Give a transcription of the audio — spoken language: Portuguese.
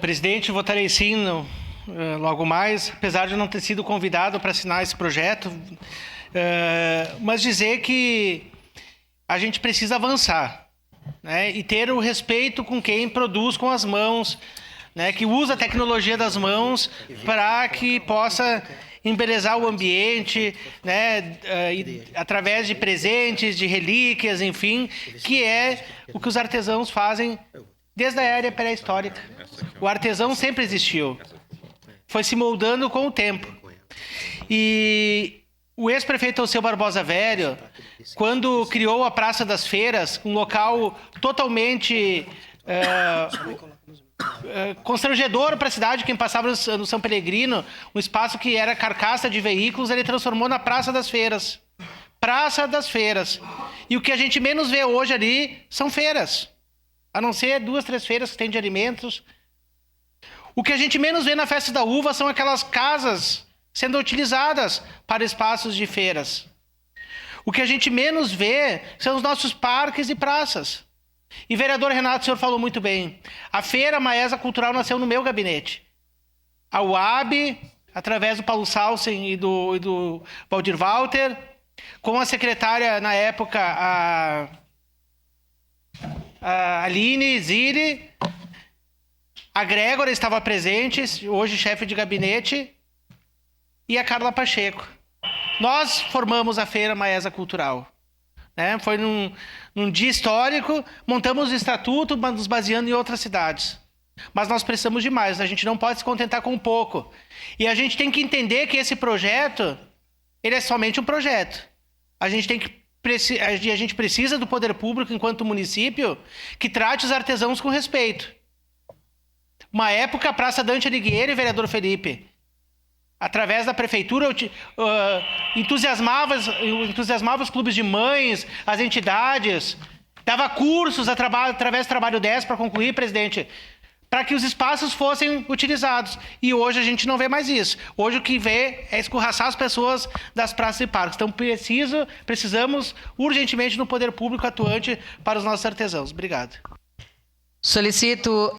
Presidente, votarei sim logo mais, apesar de não ter sido convidado para assinar esse projeto, mas dizer que a gente precisa avançar, né, e ter o respeito com quem produz com as mãos, né, que usa a tecnologia das mãos para que possa embelezar o ambiente, né, através de presentes, de relíquias, enfim, que é o que os artesãos fazem desde a era pré-histórica. O artesão sempre existiu. Foi se moldando com o tempo. E o ex-prefeito Alceu Barbosa Velho, quando criou a Praça das Feiras, um local totalmente constrangedor para a cidade, quem passava no São Peregrino, um espaço que era carcaça de veículos, ele transformou na Praça das Feiras. Praça das Feiras. E o que a gente menos vê hoje ali são feiras. A não ser 2, 3 feiras que tem de alimentos. O que a gente menos vê na Festa da Uva são aquelas casas sendo utilizadas para espaços de feiras. O que a gente menos vê são os nossos parques e praças. E, vereador Renato, o senhor falou muito bem. A Feira Maesa Cultural nasceu no meu gabinete. A UAB, através do Paulo Salsen e do Valdir Walter, com a secretária, na época, a Aline Zilli, a Grégora estava presente, hoje chefe de gabinete, e a Carla Pacheco. Nós formamos a Feira Maesa Cultural. Né? Foi num dia histórico, montamos o estatuto, nos baseando em outras cidades. Mas nós precisamos de mais, a gente não pode se contentar com pouco. E a gente tem que entender que esse projeto, ele é somente um projeto. A gente precisa do poder público, enquanto município, que trate os artesãos com respeito. Uma época, a Praça Dante Alighieri, vereador Felipe, através da prefeitura, entusiasmava os clubes de mães, as entidades, dava cursos através do Trabalho 10 para concluir, presidente, para que os espaços fossem utilizados. E hoje a gente não vê mais isso. Hoje o que vê é escorraçar as pessoas das praças e parques. Então precisamos urgentemente no poder público atuante para os nossos artesãos. Obrigado. Solicito